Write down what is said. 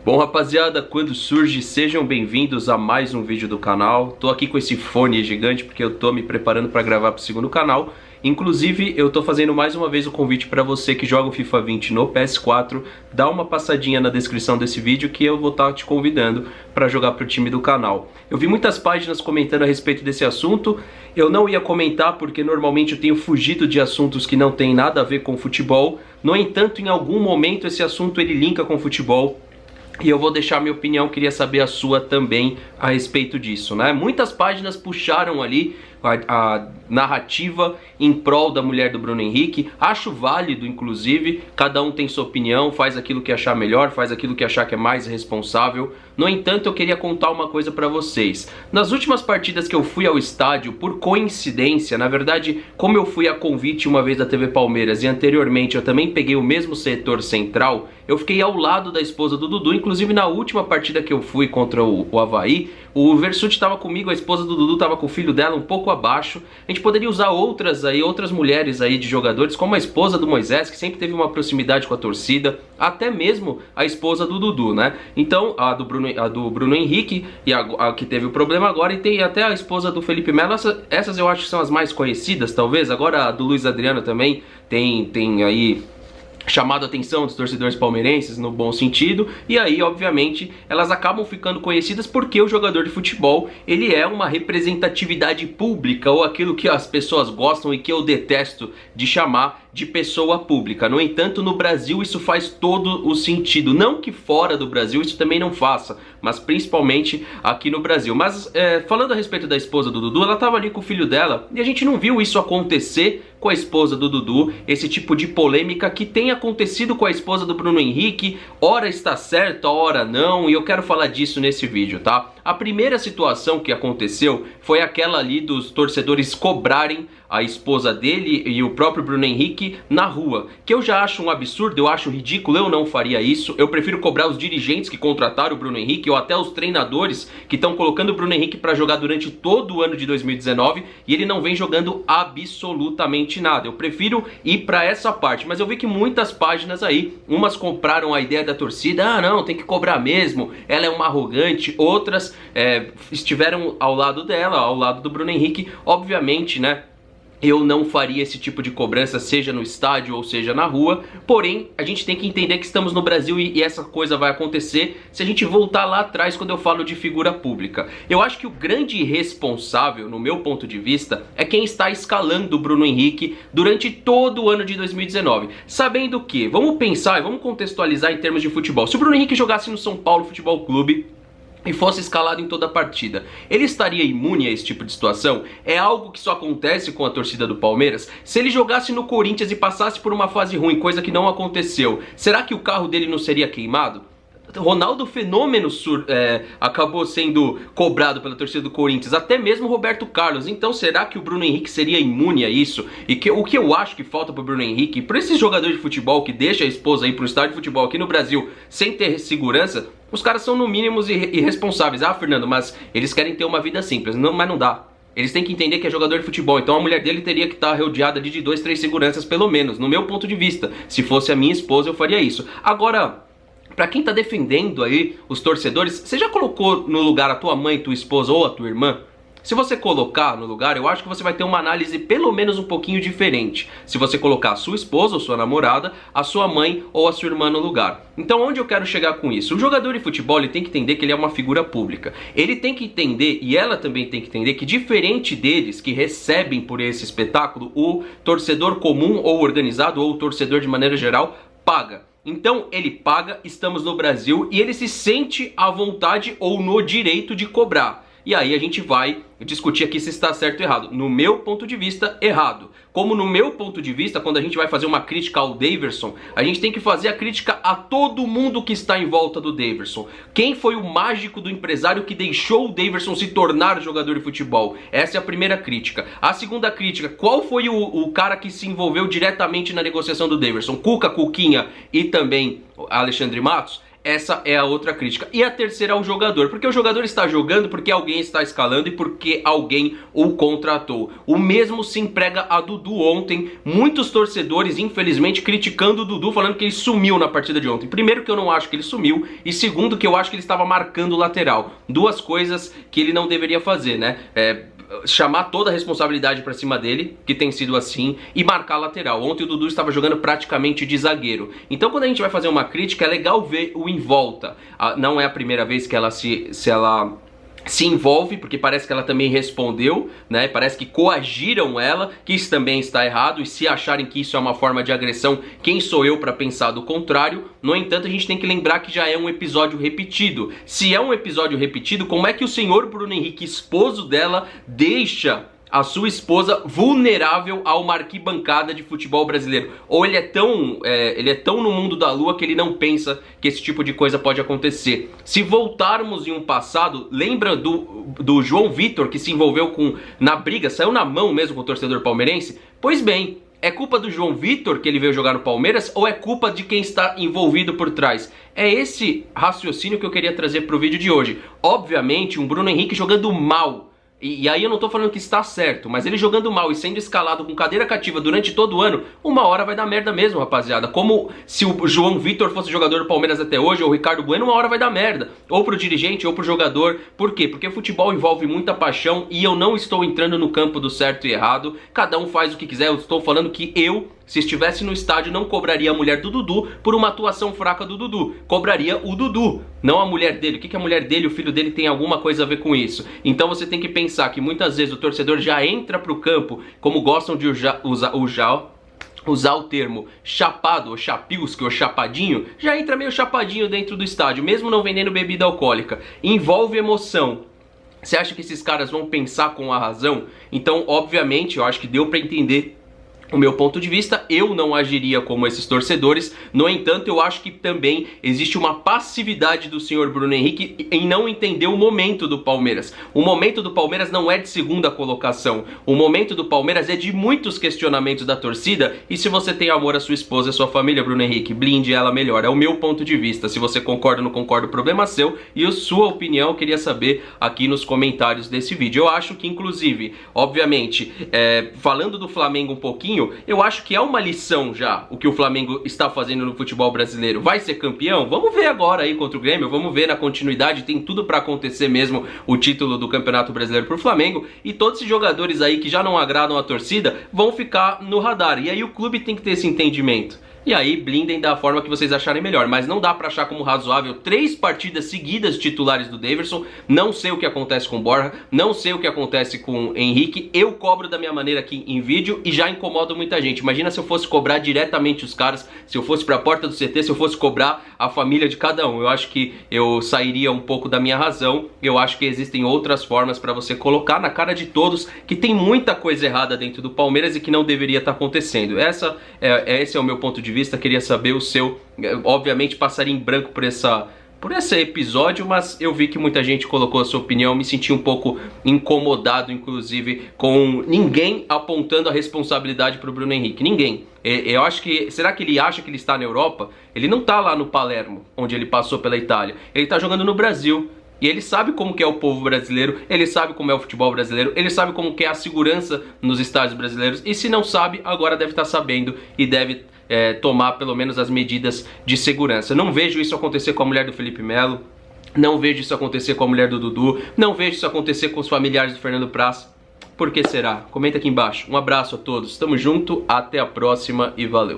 Bom, rapaziada, quando surge, sejam bem-vindos a mais um vídeo do canal. Tô aqui com esse fone gigante porque eu tô me preparando para gravar pro segundo canal. Inclusive, eu tô fazendo mais uma vez o convite para você que joga o FIFA 20 no PS4, dá uma passadinha na descrição desse vídeo que eu vou estar te convidando para jogar pro time do canal. Eu vi muitas páginas comentando a respeito desse assunto. Eu não ia comentar porque normalmente eu tenho fugido de assuntos que não tem nada a ver com futebol. No entanto, em algum momento esse assunto ele linka com futebol. E eu vou deixar minha opinião, queria saber a sua também a respeito disso, né? Muitas páginas puxaram ali a narrativa em prol da mulher do Bruno Henrique. Acho válido, inclusive, cada um tem sua opinião, faz aquilo que achar melhor, faz aquilo que achar que é mais responsável. No entanto, eu queria contar uma coisa pra vocês. Nas últimas partidas que eu fui ao estádio, por coincidência, na verdade, como eu fui a convite uma vez da TV Palmeiras e anteriormente eu também peguei o mesmo setor central, eu fiquei ao lado da esposa do Dudu. Inclusive na última partida que eu fui contra o Avaí, o Versuti estava comigo, a esposa do Dudu estava com o filho dela um pouco abaixo. A gente poderia usar outras mulheres aí de jogadores, como a esposa do Moisés, que sempre teve uma proximidade com a torcida, até mesmo a esposa do Dudu, né? Então, a do Bruno Henrique, e a que teve o problema agora, e tem até a esposa do Felipe Melo. Essas eu acho que são as mais conhecidas, talvez. Agora a do Luiz Adriano também tem aí chamado a atenção dos torcedores palmeirenses no bom sentido, e aí obviamente elas acabam ficando conhecidas porque o jogador de futebol ele é uma representatividade pública, ou aquilo que as pessoas gostam e que eu detesto de chamar de pessoa pública. No entanto, no Brasil isso faz todo o sentido, não que fora do Brasil isso também não faça, mas principalmente aqui no Brasil. Mas falando a respeito da esposa do Dudu, ela estava ali com o filho dela e a gente não viu isso acontecer com a esposa do Dudu, esse tipo de polêmica que tem acontecido com a esposa do Bruno Henrique, ora está certo, ora não, e eu quero falar disso nesse vídeo, tá? A primeira situação que aconteceu foi aquela ali dos torcedores cobrarem a esposa dele e o próprio Bruno Henrique na rua, que eu já acho um absurdo, eu acho ridículo, eu não faria isso. Eu prefiro cobrar os dirigentes que contrataram o Bruno Henrique, ou até os treinadores que estão colocando o Bruno Henrique para jogar durante todo o ano de 2019 e ele não vem jogando absolutamente nada. Eu prefiro ir para essa parte, mas eu vi que muitas páginas aí, umas compraram a ideia da torcida, ah não, tem que cobrar mesmo, ela é uma arrogante, outras estiveram ao lado dela, ao lado do Bruno Henrique. Obviamente, né, eu não faria esse tipo de cobrança, seja no estádio ou seja na rua, porém a gente tem que entender que estamos no Brasil e essa coisa vai acontecer se a gente voltar lá atrás quando eu falo de figura pública. Eu acho que o grande responsável, no meu ponto de vista, é quem está escalando o Bruno Henrique durante todo o ano de 2019. Sabendo que, vamos pensar e vamos contextualizar em termos de futebol, se o Bruno Henrique jogasse no São Paulo Futebol Clube e fosse escalado em toda a partida, ele estaria imune a esse tipo de situação? É algo que só acontece com a torcida do Palmeiras? Se ele jogasse no Corinthians e passasse por uma fase ruim, coisa que não aconteceu, será que o carro dele não seria queimado? Ronaldo Fenômeno acabou sendo cobrado pela torcida do Corinthians, até mesmo Roberto Carlos. Então será que o Bruno Henrique seria imune a isso? E o que eu acho que falta pro Bruno Henrique, para esses jogadores de futebol que deixam a esposa ir pro estádio de futebol aqui no Brasil sem ter segurança, os caras são no mínimo irresponsáveis. Ah, Fernando, mas eles querem ter uma vida simples. Não, mas não dá. Eles têm que entender que é jogador de futebol, então a mulher dele teria que estar rodeada de 2, 3 seguranças pelo menos, no meu ponto de vista. Se fosse a minha esposa eu faria isso. Agora, pra quem tá defendendo aí os torcedores, você já colocou no lugar a tua mãe, tua esposa ou a tua irmã? Se você colocar no lugar, eu acho que você vai ter uma análise pelo menos um pouquinho diferente. Se você colocar a sua esposa ou sua namorada, a sua mãe ou a sua irmã no lugar. Então onde eu quero chegar com isso? O jogador de futebol ele tem que entender que ele é uma figura pública. Ele tem que entender, e ela também tem que entender, que diferente deles que recebem por esse espetáculo, o torcedor comum ou organizado, ou o torcedor de maneira geral, paga. Então ele paga, estamos no Brasil, e ele se sente à vontade ou no direito de cobrar. E aí a gente vai discutir aqui se está certo ou errado. No meu ponto de vista, errado. Como no meu ponto de vista, quando a gente vai fazer uma crítica ao Daverson, a gente tem que fazer a crítica a todo mundo que está em volta do Daverson. Quem foi o mágico do empresário que deixou o Daverson se tornar jogador de futebol? Essa é a primeira crítica. A segunda crítica, qual foi o cara que se envolveu diretamente na negociação do Daverson? Cuca, Cuquinha e também Alexandre Matos? Essa é a outra crítica. E a terceira é o jogador, porque o jogador está jogando porque alguém está escalando e porque alguém o contratou. O mesmo se emprega a Dudu ontem. Muitos torcedores, infelizmente, criticando o Dudu, falando que ele sumiu na partida de ontem. Primeiro, que eu não acho que ele sumiu, e segundo, que eu acho que ele estava marcando o lateral. Duas coisas que ele não deveria fazer, né? Chamar toda a responsabilidade pra cima dele, que tem sido assim, e marcar a lateral. Ontem o Dudu estava jogando praticamente de zagueiro. Então quando a gente vai fazer uma crítica, é legal ver o em volta. Não é a primeira vez que ela se envolve, porque parece que ela também respondeu, né? Parece que coagiram ela, que isso também está errado, e se acharem que isso é uma forma de agressão, quem sou eu para pensar do contrário? No entanto, a gente tem que lembrar que já é um episódio repetido. Se é um episódio repetido, como é que o senhor Bruno Henrique, esposo dela, deixa a sua esposa vulnerável a uma arquibancada de futebol brasileiro? Ou ele é tão no mundo da lua que ele não pensa que esse tipo de coisa pode acontecer? Se voltarmos em um passado, lembra do João Vitor, que se envolveu na briga, saiu na mão mesmo com o torcedor palmeirense? Pois bem, é culpa do João Vitor que ele veio jogar no Palmeiras ou é culpa de quem está envolvido por trás? É esse raciocínio que eu queria trazer para o vídeo de hoje. Obviamente, um Bruno Henrique jogando mal. E aí eu não tô falando que está certo, mas ele jogando mal e sendo escalado com cadeira cativa durante todo o ano, uma hora vai dar merda mesmo, rapaziada. Como se o João Vitor fosse jogador do Palmeiras até hoje, ou o Ricardo Bueno, uma hora vai dar merda. Ou pro dirigente, ou pro jogador. Por quê? Porque futebol envolve muita paixão e eu não estou entrando no campo do certo e errado. Cada um faz o que quiser. Eu estou falando que se estivesse no estádio, não cobraria a mulher do Dudu por uma atuação fraca do Dudu. Cobraria o Dudu, não a mulher dele. O que a mulher dele e o filho dele tem alguma coisa a ver com isso? Então você tem que pensar que muitas vezes o torcedor já entra pro campo, como gostam de usar o termo chapado, ou chapilsque, ou chapadinho, já entra meio chapadinho dentro do estádio, mesmo não vendendo bebida alcoólica. Envolve emoção. Você acha que esses caras vão pensar com a razão? Então, obviamente, eu acho que deu pra entender o meu ponto de vista. Eu não agiria como esses torcedores. No entanto, eu acho que também existe uma passividade do senhor Bruno Henrique em não entender o momento do Palmeiras. O momento do Palmeiras não é de segunda colocação. O momento do Palmeiras é de muitos questionamentos da torcida. E se você tem amor à sua esposa e à sua família, Bruno Henrique, blinde ela melhor. É o meu ponto de vista. Se você concorda ou não concorda, o problema é seu. E a sua opinião eu queria saber aqui nos comentários desse vídeo. Eu acho que, inclusive, obviamente, falando do Flamengo um pouquinho, eu acho que é uma lição já o que o Flamengo está fazendo no futebol brasileiro. Vai ser campeão? Vamos ver agora aí contra o Grêmio, vamos ver na continuidade, tem tudo pra acontecer mesmo o título do Campeonato Brasileiro pro Flamengo, e todos esses jogadores aí que já não agradam a torcida vão ficar no radar, e aí o clube tem que ter esse entendimento. E aí blindem da forma que vocês acharem melhor. Mas não dá pra achar como razoável 3 partidas seguidas titulares do Daverson. Não sei o que acontece com o Borja, não sei o que acontece com o Henrique. Eu cobro da minha maneira aqui em vídeo e já incomodo muita gente. Imagina se eu fosse cobrar diretamente os caras, se eu fosse pra porta do CT, se eu fosse cobrar a família de cada um. Eu acho que eu sairia um pouco da minha razão. Eu acho que existem outras formas pra você colocar na cara de todos que tem muita coisa errada dentro do Palmeiras e que não deveria estar acontecendo. Esse é o meu ponto de vista. Queria saber o seu. Obviamente passaria em branco por esse episódio, mas eu vi que muita gente colocou a sua opinião. Me senti um pouco incomodado, inclusive, com ninguém apontando a responsabilidade para o Bruno Henrique. Ninguém. Eu acho que... Será que ele acha que ele está na Europa? Ele não está lá no Palermo, onde ele passou pela Itália. Ele está jogando no Brasil. E ele sabe como que é o povo brasileiro, ele sabe como é o futebol brasileiro, ele sabe como que é a segurança nos estádios brasileiros. E se não sabe, agora deve estar sabendo e deve tomar pelo menos as medidas de segurança. Não vejo isso acontecer com a mulher do Felipe Melo, não vejo isso acontecer com a mulher do Dudu, não vejo isso acontecer com os familiares do Fernando Praz. Por que será? Comenta aqui embaixo. Um abraço a todos, tamo junto, até a próxima e valeu!